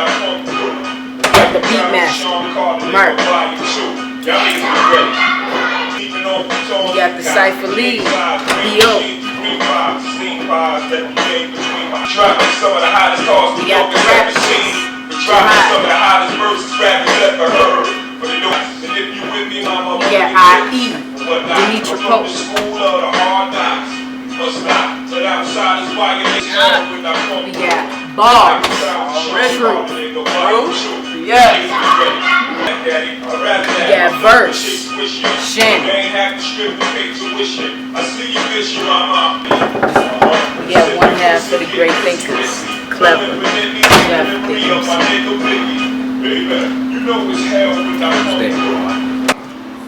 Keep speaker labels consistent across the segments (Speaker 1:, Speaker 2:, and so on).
Speaker 1: got the Beatmaster, Mark. We got the Cypher Lead, B.O. We got the rap we got I.E. Denitra Post. We got Bars, Truth, yes. We got Verse, Shannon. We got one half of the great thinkers, Klevah.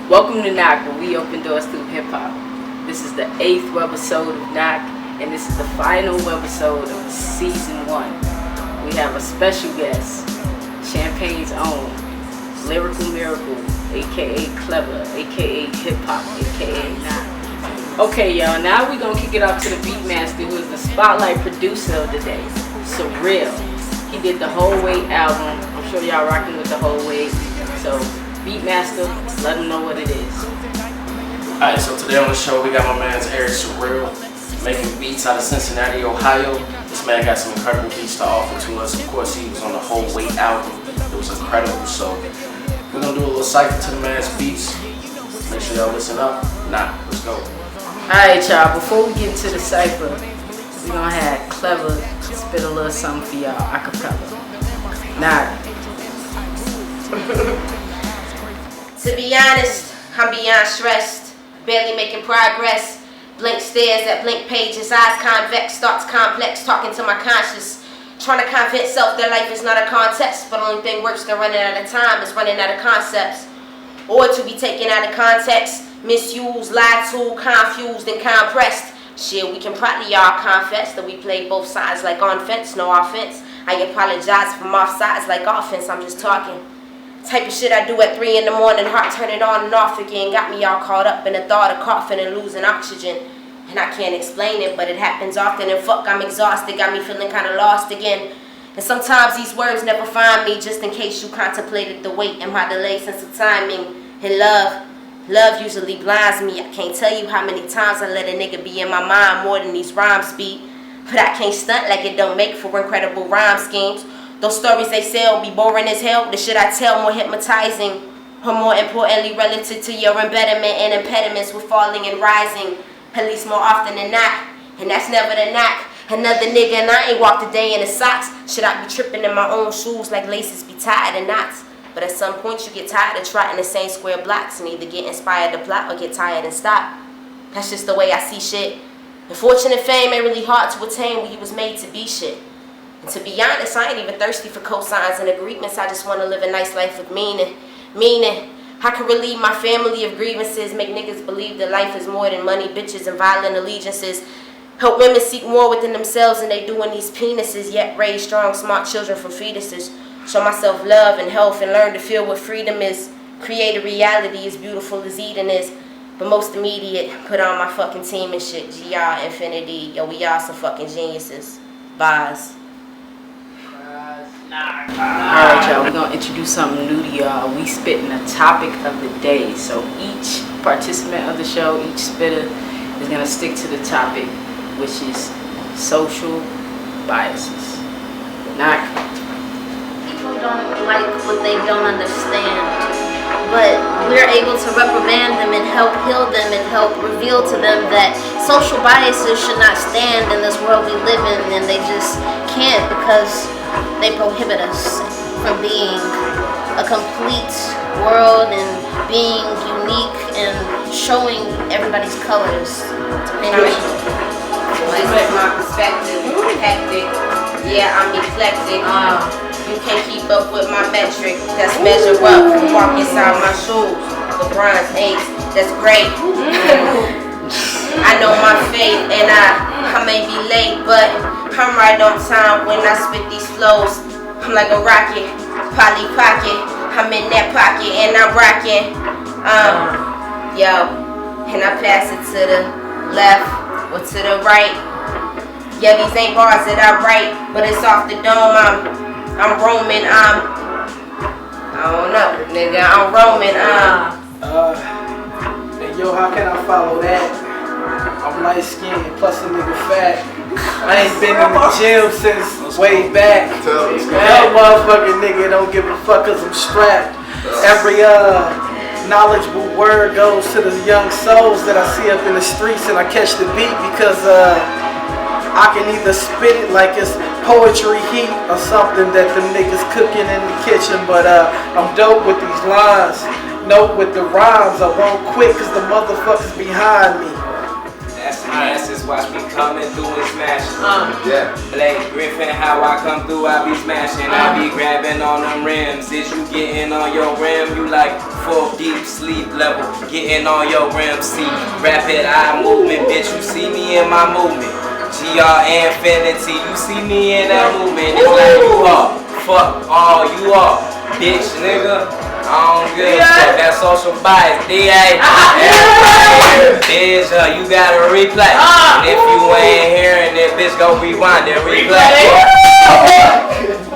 Speaker 1: Welcome to K.N.O.C.K, where we open doors through hip hop. This is the 8th webisode of K.N.O.C K, and this is the final webisode of season 1. We have a special guest, Champagne's own, Lyrical Miracle, aka Klevah, aka hip hop, aka K.N.O.C K. Okay, y'all, now we're gonna kick it off to the Beatmaster, who is the spotlight producer of the day, Surreal. He did the Whole Weight album. I'm sure y'all rocking with the Whole Weight. So, Beatmaster, let them know what it is.
Speaker 2: Alright, so today on the show we got my man's Surreal, making beats out of Cincinnati, Ohio. This man got some incredible beats to offer to us. Of course, he was on the Whole Weight album. It was incredible. So we're gonna do a little cycle to the man's beats. Make sure y'all listen up. Nah, let's go.
Speaker 1: Alright, y'all, before we get into the cypher, we're gonna have Klevah spit a little something for y'all, acapella. Nah.
Speaker 3: To be honest, I'm beyond stressed, barely making progress. Blank stares at blank pages, eyes convex, thoughts complex, talking to my conscience. Trying to convince self that life is not a contest, but the only thing worse than running out of time is running out of concepts. Or to be taken out of context, misused, lied to, confused, and compressed. Shit, we can probably all confess that we played both sides like on fence, no offense. I apologize from off sides like offense, I'm just talking. Type of shit I do at 3 in the morning, heart turning on and off again. Got me all caught up in the thought of coughing and losing oxygen. And I can't explain it, but it happens often. And fuck, I'm exhausted, got me feeling kind of lost again. And sometimes these words never find me, just in case you contemplated the weight and my delay sense of timing. And love usually blinds me. I can't tell you how many times I let a nigga be in my mind more than these rhymes be. But I can't stunt like it don't make for incredible rhyme schemes. Those stories they sell be boring as hell. The shit I tell more hypnotizing. Or more importantly, relative to your embedment and impediments with falling and rising. At least more often than not. And that's never the knock. Another nigga and I ain't walked a day in his socks. Should I be tripping in my own shoes like laces be tied in knots? But at some point you get tired of trotting the same square blocks and either get inspired to plot or get tired and stop. That's just the way I see shit. And fortune and fame ain't really hard to attain when you was made to be shit. And to be honest, I ain't even thirsty for cosigns and agreements. I just want to live a nice life with meaning. I can relieve my family of grievances, make niggas believe that life is more than money, bitches, and violent allegiances. Help women seek more within themselves than they do in these penises, yet raise strong, smart children from fetuses. Show myself love and health and learn to feel what freedom is. Create a reality as beautiful as Eden is. But most immediate, put on my fucking team and shit. G.R. Infinity, yo, we all some fucking geniuses. Bye.
Speaker 1: Alright, y'all, we're gonna introduce something new to y'all. We spitting a topic of the day. So each participant of the show, each spitter, is gonna stick to the topic, which is social biases. K.N.O.C.
Speaker 4: People don't like what they don't understand, but we're able to reprimand them and help heal them and help reveal to them that social biases should not stand in this world we live in, and they just can't because they prohibit us from being a complete world and being unique and showing everybody's colors.
Speaker 3: My perspective, hectic. Yeah, I'm eclectic. You can't keep up with my metric. That's measure up from walk inside my shoes. LeBron's 8, that's great. I know my faith and I may be late, but I'm right on time when I spit these flows. I'm like a rocket, Polly Pocket. I'm in that pocket and I'm rocking. And I pass it to the left or to the right. Yeah, these ain't bars that I write, but it's off the dome. I'm I'm roaming, I don't know, nigga, I'm roaming,
Speaker 5: And yo, how can I follow that? I'm light skinned, plus a nigga fat. I ain't been in the gym since way back. That motherfucking nigga don't give a fuck cause I'm strapped. Every knowledgeable word goes to the young souls that I see up in the streets, and I catch the beat because I can either spit it like it's poetry heat or something that them niggas cooking in the kitchen. But I'm dope with these lines, note with the rhymes. I won't quit cause the motherfuckers behind me.
Speaker 6: That's the masses, watch me coming through and smashing. Yeah. Blake Griffin, how I come through, I be smashing. I be grabbing on them rims. Is you getting on your rim? You like full deep sleep level, getting on your rim. See, rapid eye movement, bitch. You see me in my movement. GR Infinity, you see me in that movement. It's like you are, fuck all you are, bitch, nigga. I don't give a fuck, that social bias, DA. Bitch, you gotta replay. And if you ain't hearing it, bitch, go rewind and replay.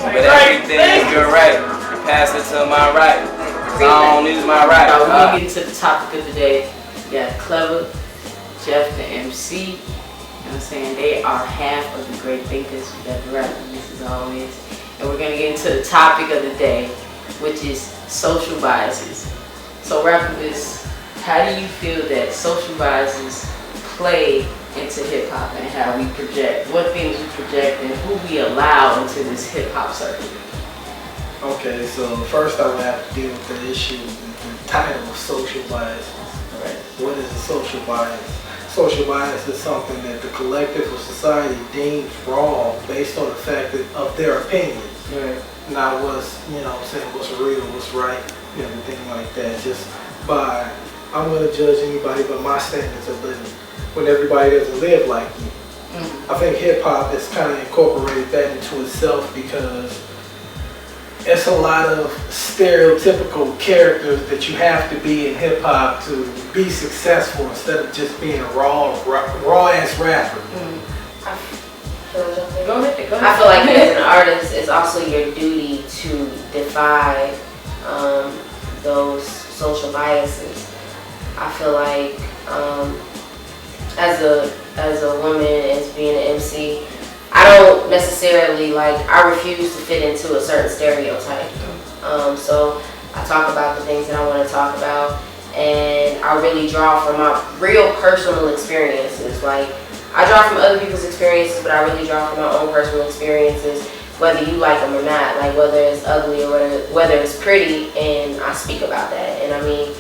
Speaker 6: But everything is good right. Pass it to my right. I don't use my right.
Speaker 1: We're gonna get into the topic of the day. We got Klevah, Jeff, the MC. You know what I'm saying? They are half of the great thinkers. We got the rapping, this is always. And we're gonna get into the topic of the day, which is social biases. So rappers, how do you feel that social biases play into hip hop and how we project, what things we project and who we allow into this hip hop circuit?
Speaker 5: Okay, so first I would have to deal with the issue, the title of social bias.
Speaker 1: Right.
Speaker 5: What is a social bias? Social bias is something that the collective of society deems wrong based on the fact of their opinions.
Speaker 1: Right.
Speaker 5: Not what's, you know what I'm saying, what's real, what's right, everything like that. Just by, I'm going to judge anybody by my standards of living when everybody doesn't live like me. I think hip hop has kind of incorporated that into itself because it's a lot of stereotypical characters that you have to be in hip hop to be successful instead of just being a raw ass rapper.
Speaker 1: Go ahead.
Speaker 3: I feel like as an artist, it's also your duty to defy those social biases. I feel like as a woman, as being an MC, I don't necessarily I refuse to fit into a certain stereotype. So I talk about the things that I want to talk about, and I really draw from my real personal experiences. I draw from other people's experiences, but I really draw from my own personal experiences, whether you like them or not, whether it's ugly or whether it's pretty, and I speak about that. And I mean,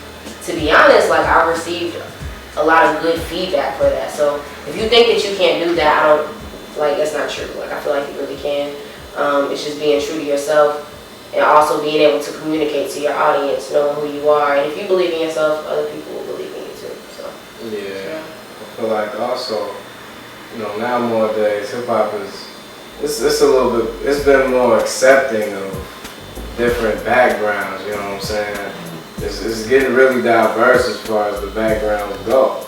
Speaker 3: to be honest, I received a lot of good feedback for that. So if you think that you can't do that, I don't, that's not true. I feel like you really can. It's just being true to yourself and also being able to communicate to your audience, knowing who you are. And if you believe in yourself, other people will believe in you too. So.
Speaker 6: Yeah, I feel like also, now more days, hip hop it's a little bit, it's been more accepting of different backgrounds, you know what I'm saying? It's getting really diverse as far as the backgrounds go.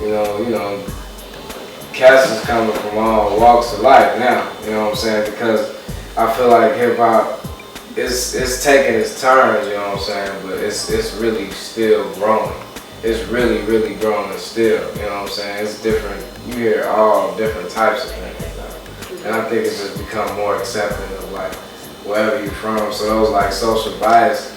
Speaker 6: You know, cats is coming from all walks of life now, you know what I'm saying? Because I feel like hip hop is taking its turns, you know what I'm saying? But it's really still growing. It's really, really growing still, you know what I'm saying? It's different, you hear all different types of things now. And I think it's just become more accepting of wherever you're from. So those social bias,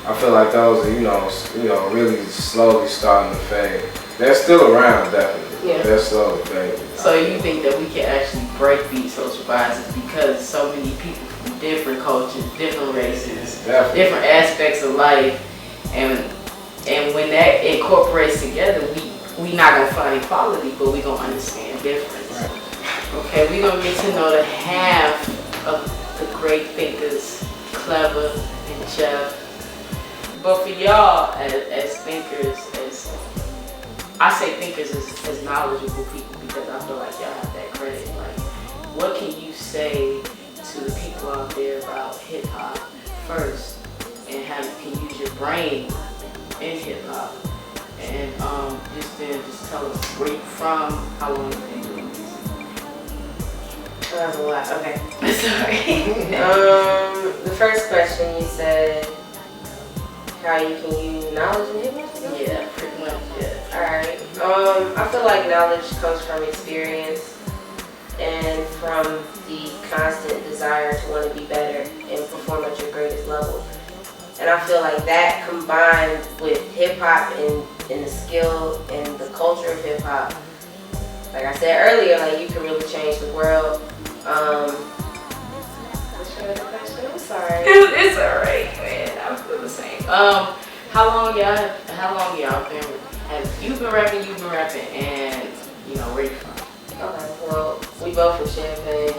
Speaker 6: I feel like those are, really slowly starting to fade. They're still around, definitely.
Speaker 1: Yeah.
Speaker 6: They're slowly fading.
Speaker 1: So you think that we can actually break these social biases because so many people from different cultures, different races,
Speaker 6: Definitely.
Speaker 1: different aspects of life, and when that incorporates together, we not gonna find equality, but we gonna understand difference.
Speaker 6: Right.
Speaker 1: Okay, we gonna get to know the half of the great thinkers, Klevah and Jeff. But for y'all as thinkers, I say thinkers as knowledgeable people because I feel like y'all have that credit. What can you say to the people out there about hip hop first, and how you can use your brain in hip hop, and just tell us where you from, how long you've been doing this.
Speaker 3: That was a lot. Okay.
Speaker 1: Sorry.
Speaker 3: The first question you said how you can use knowledge and ignorance.
Speaker 1: Yeah, pretty much. Yeah.
Speaker 3: Alright. I feel like knowledge comes from experience and from the constant desire to want to be better and perform at your greatest level. And I feel like that combined with hip hop and the skill and the culture of hip hop, like I said earlier, like you can really change the world. What's your other question? I'm sorry.
Speaker 1: It's alright, man. I feel the same. How long y'all been? Have you been rapping? You've been rapping, and you know where you from?
Speaker 3: Okay, well, we both from Champaign,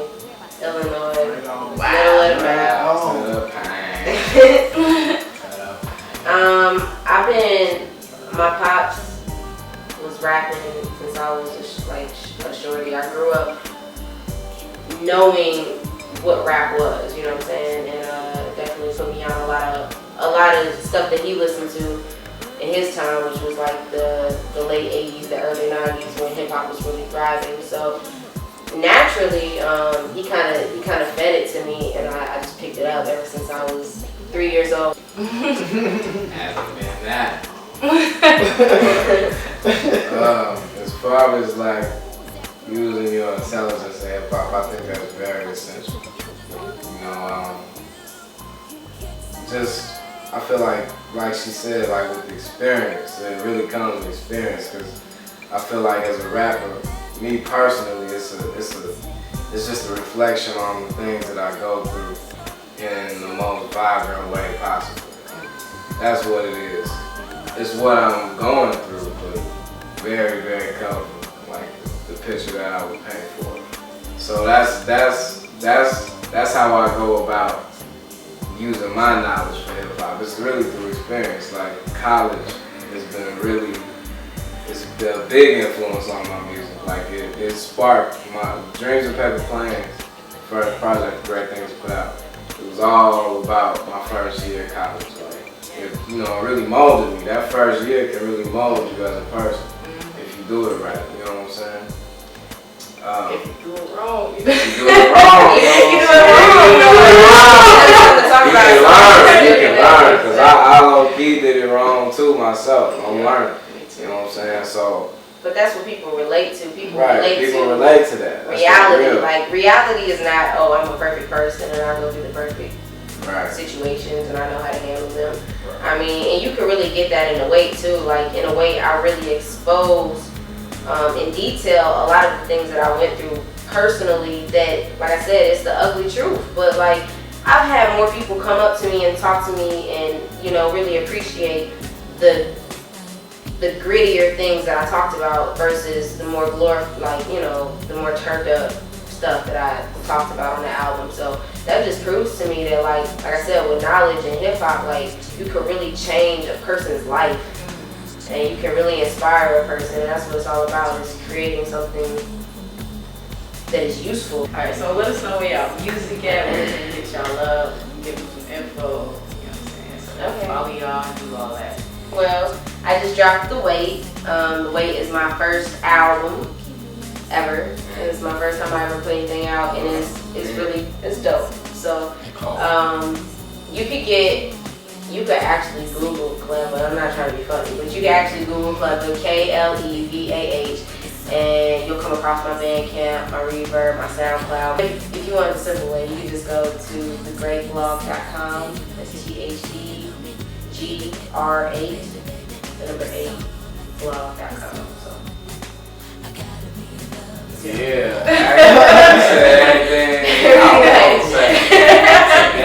Speaker 3: Illinois. My pops was rapping since I was a shorty. I grew up knowing what rap was, you know what I'm saying, and definitely put me on a lot of stuff that he listened to in his time, which was like the late 80s, the early 90s when hip hop was really thriving. So naturally, he kind of fed it to me, and I just picked it up ever since I was 3 years old.
Speaker 6: Hasn't been that. As far as like using your intelligence in hip hop, I think that's very essential. You know, I feel like she said, like with the experience, it really comes with experience. Because I feel like as a rapper, me personally, it's just a reflection on the things that I go through in the most vibrant way possible. That's what it is. It's what I'm going through, but very, very colorful, like the picture that I would paint for it. So that's how I go about using my knowledge for hip hop. It's really through experience. Like college has been a big influence on my music. Like it sparked my Dreams of Paper Planes, first project, Great Things Put Out. It was all about my first year of college. It really molded me. That first year can really mold you as a person if you do it right. You know what I'm saying?
Speaker 1: If you do it wrong,
Speaker 6: you do it wrong. You can learn. Because I low-key did it wrong too myself. I'm learning. You know what I'm saying? So.
Speaker 3: But that's what people relate to. People
Speaker 6: relate to that. That's
Speaker 3: reality. Like reality is not, oh, I'm a perfect person and I go through the perfect situations and I know how to handle them. Right. I mean, and you can really get that in a way too. Like in a way, I really expose in detail a lot of the things that I went through personally. That, like I said, it's the ugly truth. But like I've had more people come up to me and talk to me and really appreciate the grittier things that I talked about versus the more the more turned up stuff that I talked about on the album. So that just proves to me that like I said, with knowledge and hip hop, like you can really change a person's life and you can really inspire a person, and that's what it's all about, is creating something that is useful.
Speaker 1: Alright, so let us know where y'all music at, where can we get y'all love, give them some info, you know what I'm saying? So follow y'all and do all that.
Speaker 3: Well, I just dropped The Wait. The Wait is my first album ever. It's my first time I ever put anything out, and it's dope. So you could actually Google Klevah. I'm not trying to be funny, but you can actually Google Klevah, Klevah, and you'll come across my Bandcamp, my Reverb, my SoundCloud. If you want a simple way, you can just go to thegreatblog.com. That's THEGR8, the number 8, blog.com.
Speaker 6: Yeah, I said anything I was saying. I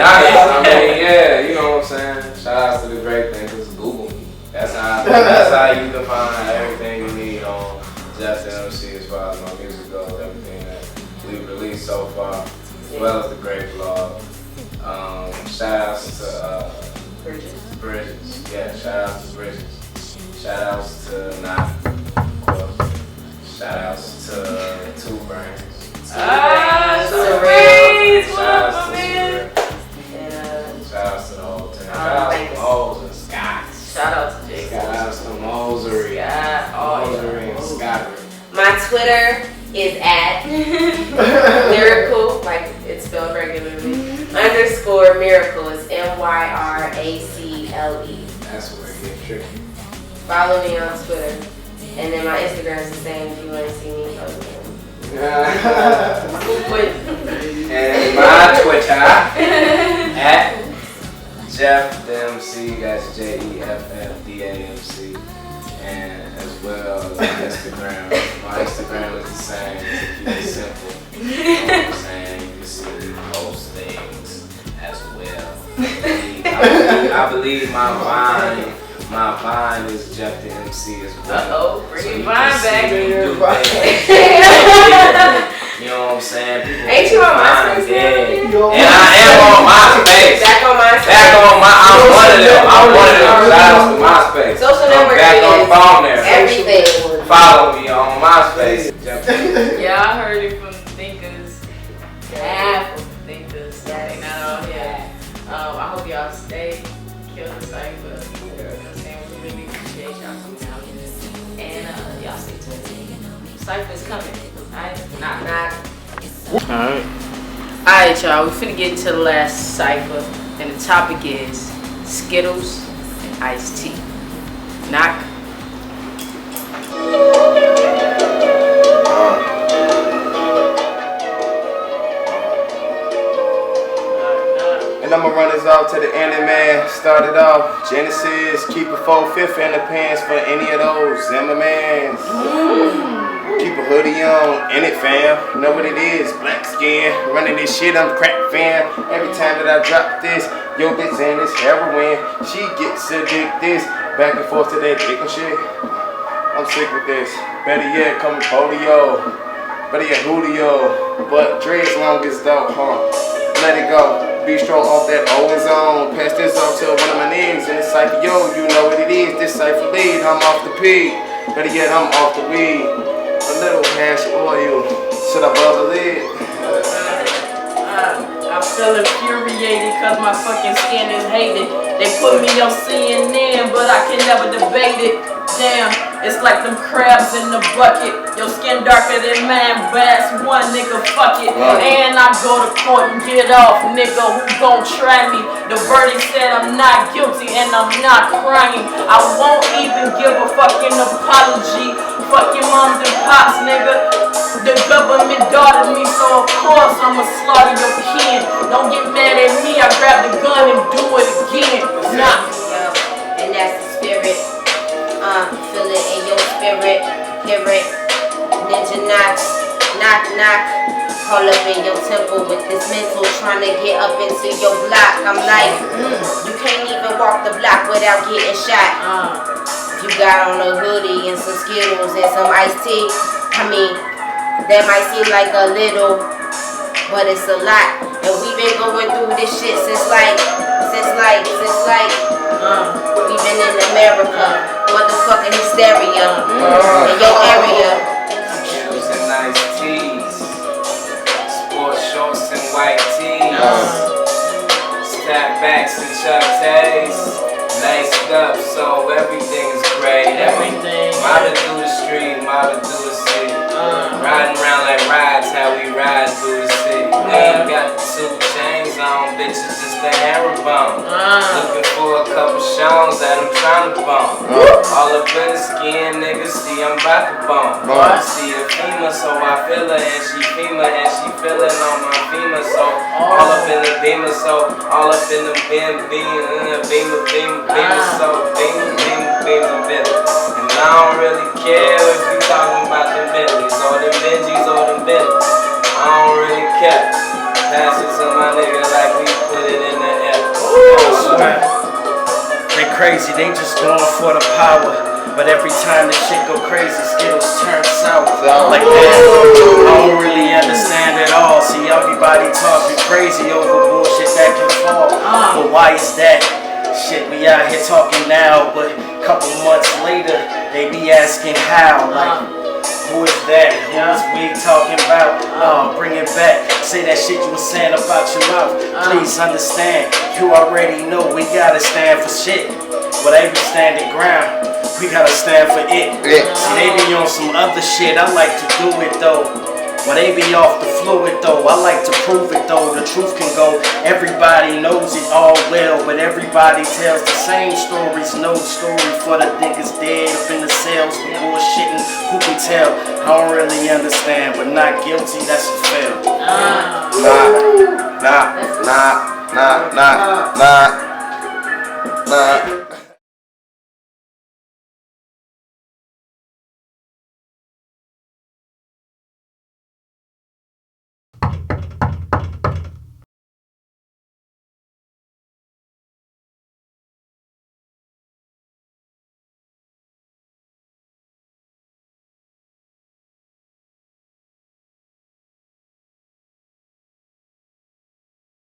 Speaker 6: mean, yeah, you know what I'm saying? Shout out to the Great Things, just Google me. That's how you can find everything you need on Just K.N.O.C. as far as my music goes, everything that we've released so far, as well as the Great Blog. Shout outs to Bridges. Yeah, shout outs to Bridges. Shout outs to Knock. Shout outs to Two Brains.
Speaker 1: Two Brains! What up, my man?
Speaker 6: Shout outs to the whole team. Shout outs to Moles and Scott.
Speaker 1: Shout out to Jake.
Speaker 6: Shout outs to Mosery. Mosery and Scott.
Speaker 3: My Twitter is at Lyrical
Speaker 6: believe my vine is Jeff the MC as well.
Speaker 1: Bring your vine back.
Speaker 6: You know what I'm saying? People
Speaker 1: Ain't you on MySpace?
Speaker 6: Yeah. And I am on MySpace.
Speaker 1: Back on MySpace.
Speaker 6: I'm one of them. Shout out to MySpace.
Speaker 3: Social network
Speaker 6: back on phone there.
Speaker 3: everything.
Speaker 6: Follow me on MySpace.
Speaker 1: Yeah, I heard it from thinkers. Half of thinkers. They not on here. I hope y'all stay. Kill the cipher. You know what I'm saying? We really appreciate y'all coming out. And y'all stay tuned. Cypher's coming. Alright? Knock. Alright, y'all. We finna get into the last cipher. And the topic is Skittles and iced tea. Knock.
Speaker 7: And I'ma run this off to the end, man. Started off Genesis, keep a 4/5 in the pants for any of those Zimmermans. Keep a hoodie on, in it fam. Know what it is, black skin. Running this shit, I'm crack fan. Every time that I drop this, yo bitch and this heroin. She gets addicted, back and forth to that dick and shit. I'm sick with this. Better yet, come with polio. Better yet, Julio. But dreads long as though, let it go. Bistro off that Owen zone. Pass this off to one of my names in the cipher. Yo, you know what it is. This cipher lead. I'm off the P. Better yet, I'm off the weed. A little hash oil. Should I buzz the lid?
Speaker 8: I feel infuriated cause my fucking skin is hated. They put me on CNN, but I can never debate it. Damn, it's like them crabs in the bucket. Your skin darker than mine, bass one nigga, fuck it. And I go to court and get off, nigga, who gon' try me? The verdict said I'm not guilty and I'm not crying. I won't even give a fucking apology. Fuck your moms and pops, nigga. The government daughter me, so of course I'ma slaughter your kin. Don't get mad at me, I grab the gun and do it again. Nah.
Speaker 3: And that's the spirit. Feel it in your spirit. Hear it. Ninja knocks. Knock, knock. Call up in your temple with this mental, trying to get up into your block. I'm like, you can't even walk the block without getting shot. You got on a hoodie and some Skittles and some iced tea. I mean, that might seem like a little, but it's a lot. And we've been going through this shit since we've been in America. Motherfucking hysteria in your area.
Speaker 6: Shoes and nice tees. Sport shorts and white tees. Snap backs and Chuck Tays. Laced up so everything is great. Model through the street, model through the city. Riding around like rides, how we ride through the city. We ain't got the 2 chains on, bitches just a herringbone. Looking for a couple shows that I'm trying to bone. All up in the skin, niggas see I'm about to bone. I see a female, so I feel her, and she female, and she feeling on my female, so all up in the beamer, so all up in the beamer, so beamer. And I don't really care if you talking about them Bentleys or them Benjis or them Bentleys. I don't really care. Pass it to my nigga like we put it in the air.
Speaker 2: They crazy, they just going for the power. But every time the shit go crazy, Skittles turn sour. Like that, I don't really understand at all. See, everybody talking crazy over bullshit that can fall. But why is that? Shit, we out here talking now, but a couple months later, they be asking how. Like, who is that? Who is we talking about? Bring it back. Say that shit you was saying about your mouth. Please understand, you already know we gotta stand for shit. But they be standing ground, we gotta stand for it. See, they be on some other shit, I like to do it though. When they be off the fluid though, I like to prove it though. The truth can go, everybody knows it all well, but everybody tells the same stories. No story for the niggas dead up in the cells for bullshitting. Who can tell? I don't really understand, but not guilty, that's a fail.
Speaker 7: Nah.